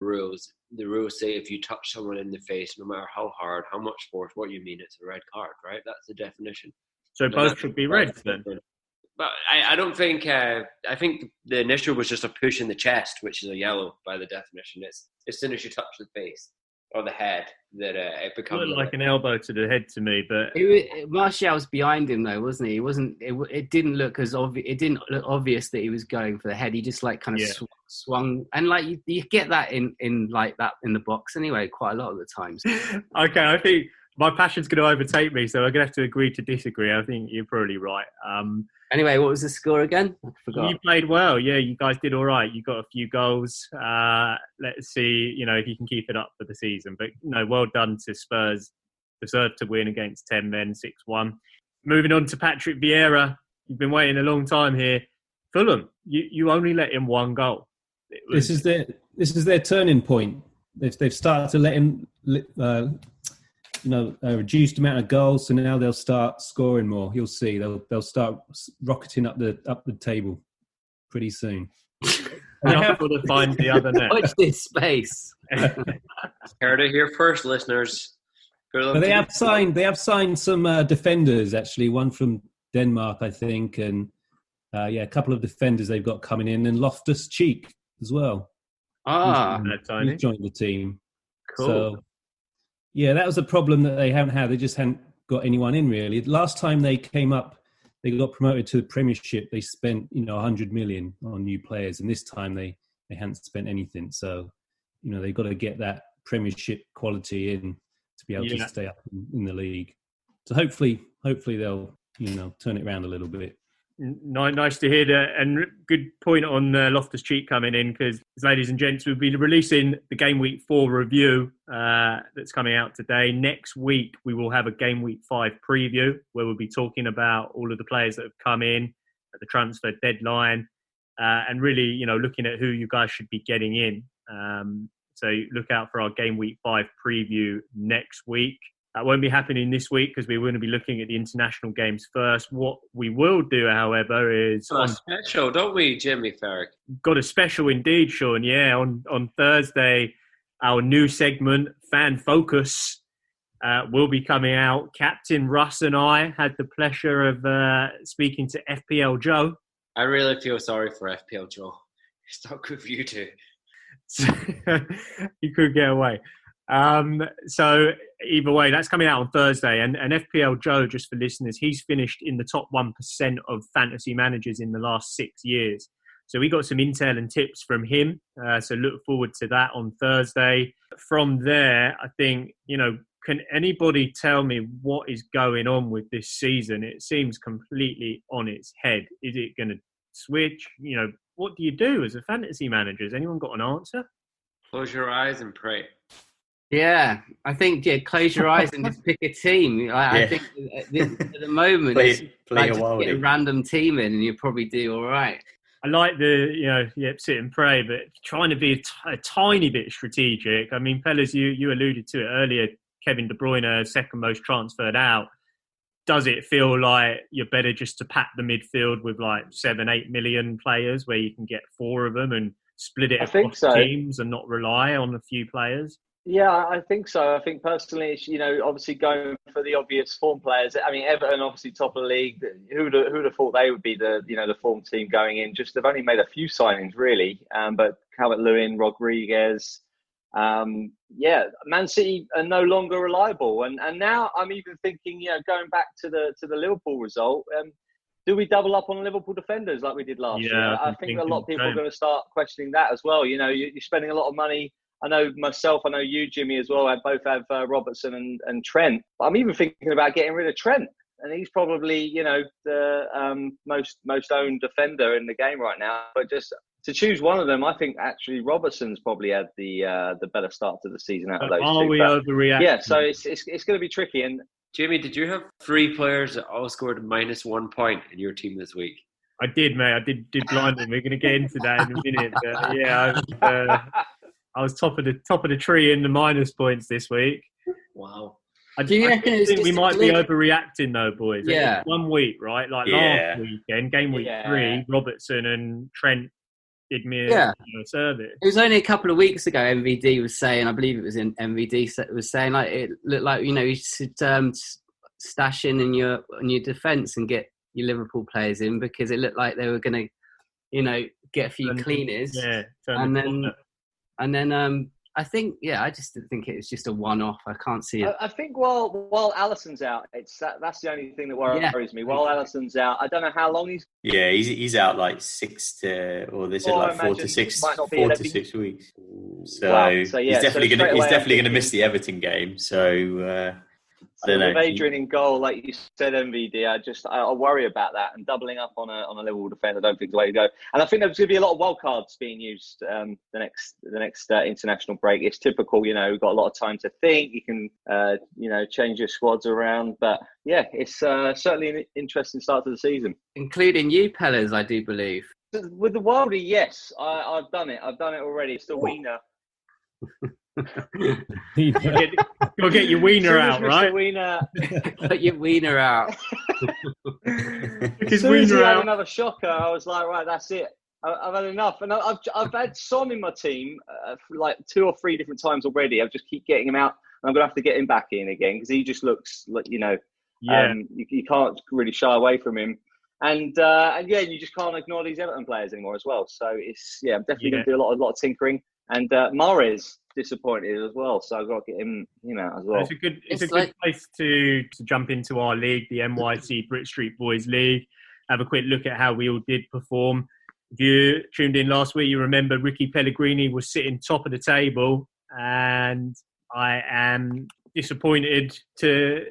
rules. The rules say if you touch someone in the face, no matter how hard, how much force, what you mean, it's a red card, right? That's the definition. So both should be red then. But I don't think. I think the initial was just a push in the chest, which is a yellow by the definition. It's as soon as you touch the face or the head that it becomes. It looked like an elbow to the head to me, but Martial was behind him though, wasn't he? It wasn't. It didn't look as obvious. It didn't look obvious that he was going for the head. He just like kind of swung, and like you get that in like that in the box anyway, quite a lot of the times. Okay, I think my passion's going to overtake me, so I'm going to have to agree to disagree. I think you're probably right. Anyway, what was the score again? I forgot. You played well. Yeah, you guys did all right. You got a few goals. Let's see, if you can keep it up for the season. But, well done to Spurs. Deserved to win against 10 men, 6-1. Moving on to Patrick Vieira. You've been waiting a long time here. Fulham, you only let in one goal. This is their turning point. They've started to let him... a reduced amount of goals, so now they'll start scoring more. You'll see they'll start rocketing up the table pretty soon. They have to find the other net. Watch this space. Heard it here first, listeners. But they have signed some defenders actually. One from Denmark, I think, and a couple of defenders they've got coming in, and Loftus-Cheek as well. He's joined the team. Cool. So, yeah, that was a problem that they haven't had. They just hadn't got anyone in, really. Last time they came up, they got promoted to the Premiership. They spent, 100 million on new players. And this time they hadn't spent anything. So, they've got to get that Premiership quality in to be able to stay up in the league. So hopefully they'll, turn it around a little bit. Nice to hear that, and good point on Loftus-Cheek coming in, because, ladies and gents, we'll be releasing the Game Week 4 review that's coming out today. Next week, we will have a Game Week 5 preview where we'll be talking about all of the players that have come in at the transfer deadline and really, looking at who you guys should be getting in. So look out for our Game Week 5 preview next week. That won't be happening this week because we're going to be looking at the international games first. What we will do, however, is... special, don't we, Jimmy Farrick? Got a special indeed, Sean. Yeah, on Thursday, our new segment, Fan Focus, will be coming out. Captain Russ and I had the pleasure of speaking to FPL Joe. I really feel sorry for FPL Joe. It's not good for you two. You could get away. So either way, that's coming out on Thursday. And FPL Joe, just for listeners, he's finished in the top 1% of fantasy managers in the last 6 years. So we got some intel and tips from him. So look forward to that on Thursday. From there, I think, can anybody tell me what is going on with this season? It seems completely on its head. Is it going to switch? What do you do as a fantasy manager? Has anyone got an answer? Close your eyes and pray. Yeah, I think close your eyes and just pick a team. I think at the moment, play just get a random team in and you'll probably do all right. I like sit and pray, but trying to be a tiny bit strategic. I mean, fellas, you alluded to it earlier, Kevin De Bruyne, second most transferred out. Does it feel like you're better just to pack the midfield with like 7-8 million players where you can get 4 of them and split it across teams and not rely on a few players? Yeah, I think so. I think personally, it's, obviously going for the obvious form players. I mean, Everton, obviously top of the league. Who'd have thought they would be the form team going in? Just they've only made a few signings really, but Calvert-Lewin, Rodriguez. Man City are no longer reliable, and now I'm even thinking, going back to the Liverpool result. Do we double up on Liverpool defenders like we did last year? I think a lot of people are going to start questioning that as well. You're spending a lot of money. I know myself, I know you, Jimmy, as well. I both have Robertson and Trent. I'm even thinking about getting rid of Trent. And he's probably, the most owned defender in the game right now. But just to choose one of them, I think actually Robertson's probably had the better start to the season out of those two. Are we overreacting? Yeah, so it's going to be tricky. And Jimmy, did you have 3 players that all scored -1 point in your team this week? I did, mate. I did blindly. We're going to get into that in a minute. But yeah, I was top of the tree in the minus points this week. Wow. I think we might be overreacting though, boys. Yeah. 1 week, right? Like last weekend, game week 3, Robertson and Trent did me a service. It was only a couple of weeks ago. MVD was saying, I believe it was in MVD was saying, like, it looked like, you know, you should stash in your defence and get your Liverpool players in, because it looked like they were going to, you know, get a few cleaners. Yeah, and then I think, I just think it was just a one-off. I can't see it. I think while Alisson's out, that's the only thing that worries me. While Alisson's out, I don't know how long he's. Yeah, he's out like 4 to 6 weeks. So he's definitely going to miss the Everton game. So I don't know. With Adrian in goal, like you said, MVD, I worry about that, and doubling up on a Liverpool defender, I don't think is the way to go. And I think there's going to be a lot of wild cards being used the next international break. It's typical, you know, we've got a lot of time to think. You can change your squads around, but yeah, it's certainly an interesting start to the season, including you, Pellers, I do believe. With the Wildy, yes, I've done it. I've done it already. It's the Wiener. Go get your wiener out, right? Put your wiener out. As soon as he had another shocker, I was like, right, that's it. I've had enough, and I've had Son in my team like 2 or 3 different times already. I just keep getting him out, and I'm gonna have to get him back in again because he just looks like, you know, you can't really shy away from him. And you just can't ignore these Everton players anymore as well. So I'm definitely going to do a lot of tinkering. And Mahrez disappointed as well, so I've got to get him, you know, as well. It's a good place to jump into our league, the NYC Brit Street Boys League. Have a quick look at how we all did perform. If you tuned in last week, you remember Ricky Pellegrini was sitting top of the table, and I am disappointed to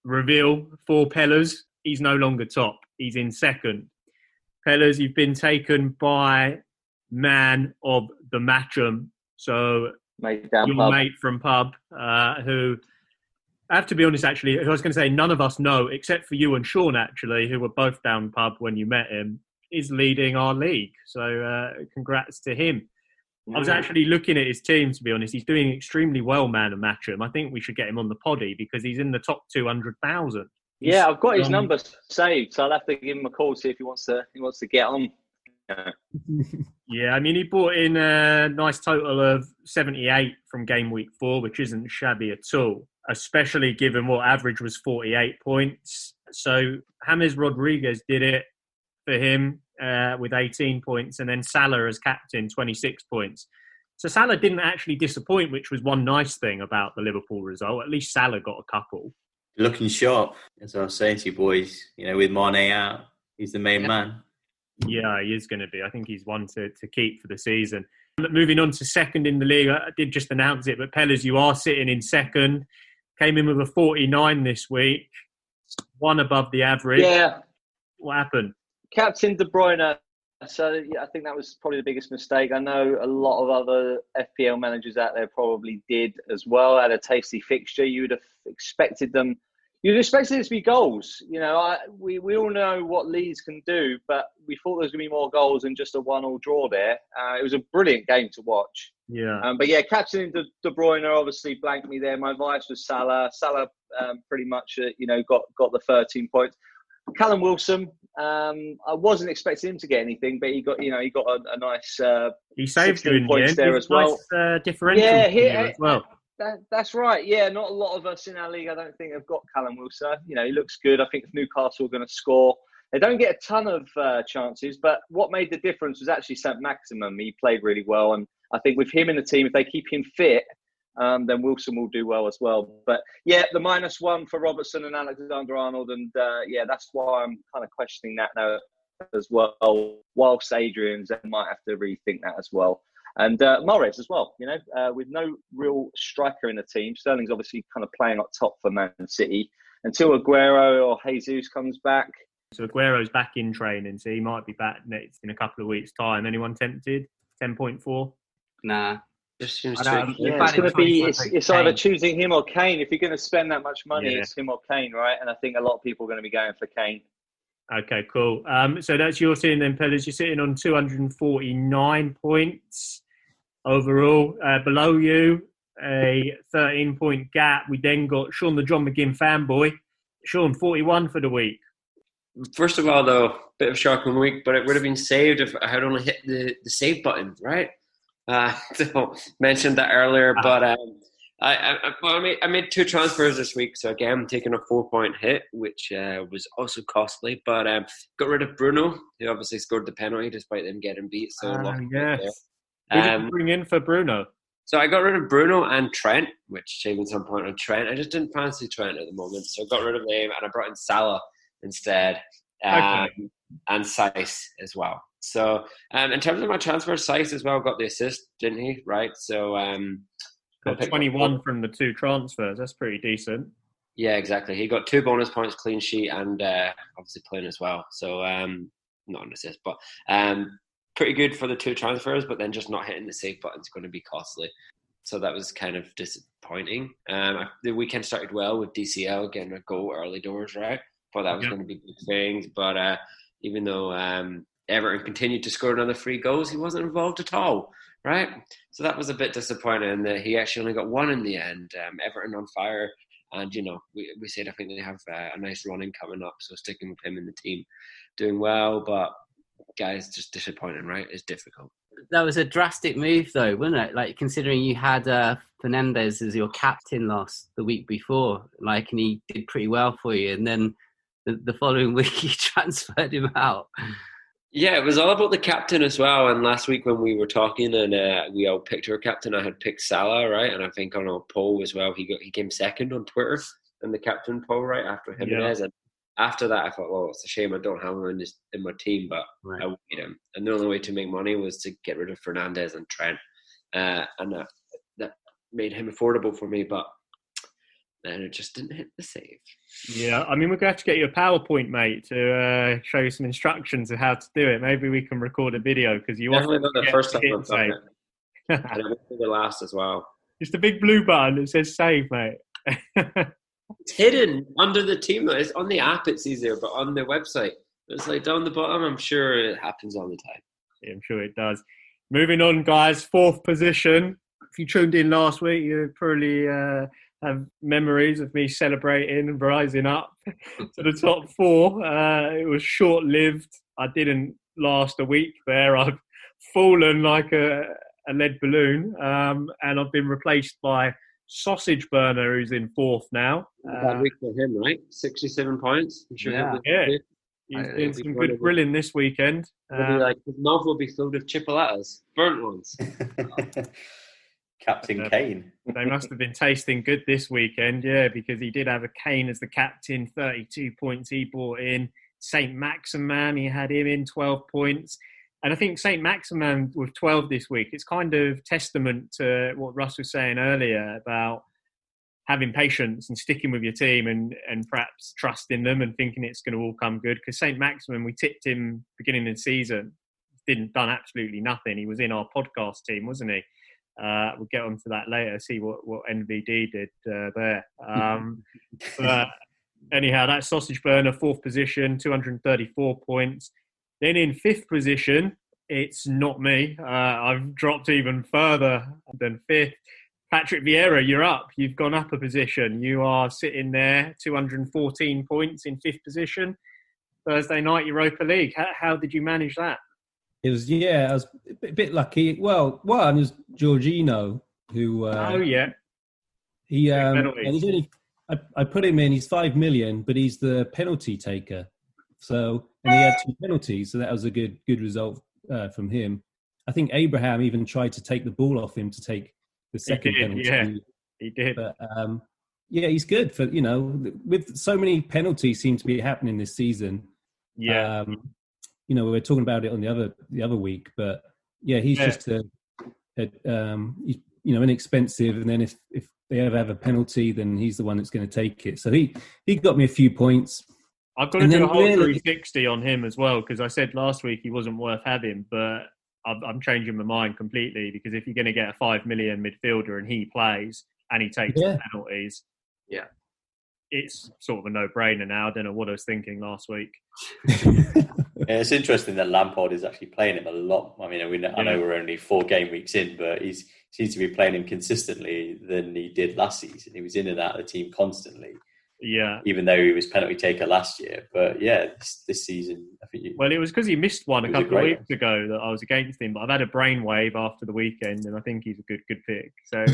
reveal for Pellers, he's no longer top. He's in second. Pellers, you've been taken by man of the matchum. So your mate from pub, who I have to be honest, actually, I was going to say none of us know, except for you and Sean, actually, who were both down pub when you met him, is leading our league. So congrats to him. I was actually looking at his team, to be honest. He's doing extremely well, man of matchum. I think we should get him on the poddy because he's in the top 200,000. Yeah, I've got his number saved, so I'll have to give him a call, see if he wants to get on. Yeah, I mean, he brought in a nice total of 78 from game week 4, which isn't shabby at all, especially given what average was 48 points. So James Rodriguez did it for him with 18 points, and then Salah as captain, 26 points. So Salah didn't actually disappoint, which was one nice thing about the Liverpool result. At least Salah got a couple. Looking sharp, as I was saying to you boys, you know, with Mane out, he's the main man. Yeah, he is going to be. I think he's one to keep for the season. Moving on to second in the league, I did just announce it, but Pellers, you are sitting in second. Came in with a 49 this week, one above the average. Yeah. What happened? Captain De Bruyne. So I think that was probably the biggest mistake. I know a lot of other FPL managers out there probably did as well. Had a tasty fixture. You would have expected them. You'd expect it to be goals. You know, we all know what Leeds can do, but we thought there was going to be more goals than just a 1-1 draw there. It was a brilliant game to watch. Yeah. But yeah, captaining De Bruyne obviously blanked me there. My advice was Salah. Salah pretty much, got the 13 points. Callum Wilson, I wasn't expecting him to get anything, but he got a nice. He saved you in points the end. there as well. Nice, differential as well. That's right. Yeah, not a lot of us in our league, I don't think, have got Callum Wilson. You know, he looks good. I think if Newcastle are going to score, they don't get a ton of chances. But what made the difference was actually St. Maximum. He played really well, and I think with him in the team, if they keep him fit, then Wilson will do well as well. But yeah, the -1 for Robertson and Alexander-Arnold, and that's why I'm kind of questioning that now as well. Whilst Adrian's, I might have to rethink that as well. And Mahrez as well, with no real striker in the team. Sterling's obviously kind of playing up top for Man City until Aguero or Jesus comes back. So Aguero's back in training, so he might be back next in a couple of weeks' time. Anyone tempted? 10.4? Nah. Just seems it's going to be. It's either choosing him or Kane. If you're going to spend that much money, it's him or Kane, right? And I think a lot of people are going to be going for Kane. Okay, cool. So that's your team then, Pellers. You're sitting on 249 points overall. Below you, a 13-point gap. We then got Sean the John McGinn fanboy. Sean, 41 for the week. First of all, though, bit of shocking week, but it would have been saved if I had only hit the save button, right? So mentioned that earlier, but I made 2 transfers this week, so again, I'm taking a 4-point hit, which was also costly. But got rid of Bruno, who obviously scored the penalty despite them getting beat. So yes. Who did you bring in for Bruno? So I got rid of Bruno and Trent, which saving some point on Trent. I just didn't fancy Trent at the moment, so I got rid of him and I brought in Salah instead, and Saiss as well. So in terms of my transfer, Saiss as well got the assist, didn't he? Right. So got 21 from the 2 transfers. That's pretty decent. Yeah, exactly. He got 2 bonus points, clean sheet, and obviously playing as well. So not an assist, but pretty good for the 2 transfers. But then just not hitting the save button is going to be costly. So that was kind of disappointing. The weekend started well with DCL getting a goal early doors, right? Thought that was going to be good things, but even though Everton continued to score another 3 goals, he wasn't involved at all, right? So that was a bit disappointing that he actually only got 1 in the end. Everton on fire, and we said I think they have a nice running coming up, so sticking with him in the team, doing well, but guys, just disappointing, right? It's difficult. That was a drastic move, though, wasn't it? Like, considering you had Fernandes as your captain the week before, and he did pretty well for you, and then the following week you transferred him out. Yeah, it was all about the captain as well. And last week when we were talking and we all picked our captain, I had picked Salah, right? And I think on a poll as well, he came second on Twitter in the captain poll, right, after Jimenez. And after that, I thought, well, it's a shame I don't have him in my team, but I wanted him. And the only way to make money was to get rid of Fernandes and Trent. And that made him affordable for me, but then it just didn't hit the save. Yeah, I mean, we're going to have to get you a PowerPoint, mate, to show you some instructions of how to do it. Maybe we can record a video, because you definitely not the first time I've done it. And it won't be the last as well. Just a big blue button that says save, mate. It's hidden under the team. It's on the app, it's easier, but on the website, it's like down the bottom. I'm sure it happens all the time. Yeah, I'm sure it does. Moving on, guys, 4th position. If you tuned in last week, you probably have memories of me celebrating and rising up to the top 4. It was short-lived. I didn't last a week there. I've fallen like a lead balloon, and I've been replaced by Sausage Burner, who's in 4th now. Bad week for him, right? 67 points. I'm sure he's doing some good grilling this weekend. His mouth will be filled with chipolatas, burnt ones. Captain Kane. They must have been tasting good this weekend, because he did have a Kane as the captain, 32 points he brought in. St. Maximan, he had him in 12 points. And I think St. Maximan with 12 this week, it's kind of testament to what Russ was saying earlier about having patience and sticking with your team and perhaps trusting them and thinking it's going to all come good. Because St. Maximan, we tipped him beginning of the season, done absolutely nothing. He was in our podcast team, wasn't he? We'll get onto that later, see what NVD did there. But anyhow, that Sausage Burner, 4th position, 234 points. Then in 5th position, it's not me. I've dropped even further than 5th. Patrick Vieira, you're up. You've gone up a position. You are sitting there, 214 points in 5th position. Thursday night Europa League. How did you manage that? It was, I was a bit lucky. Well, one was Jorginho, who... He I put him in, he's 5 million, but he's the penalty taker. So, and he had 2 penalties, so that was a good result from him. I think Abraham even tried to take the ball off him to take the second penalty. Yeah, he did. But he's good for, with so many penalties seem to be happening this season. Yeah. We were talking about it on the other week, but he's just he's inexpensive, and then if they ever have a penalty, then he's the one that's going to take it. So he got me a few points. I've got to do a whole 360 on him as well, because I said last week he wasn't worth having, but I'm changing my mind completely, because if you're going to get a 5 million midfielder and he plays and he takes the penalties, it's sort of a no-brainer now. I don't know what I was thinking last week. It's interesting that Lampard is actually playing him a lot. I mean, I know we're only 4 game weeks in, but he seems to be playing him consistently than he did last season. He was in and out of the team constantly. Yeah. Even though he was penalty taker last year. But yeah, this season, I think. Well, it was because he missed one a couple of weeks ago that I was against him. But I've had a brainwave after the weekend, and I think he's a good pick. So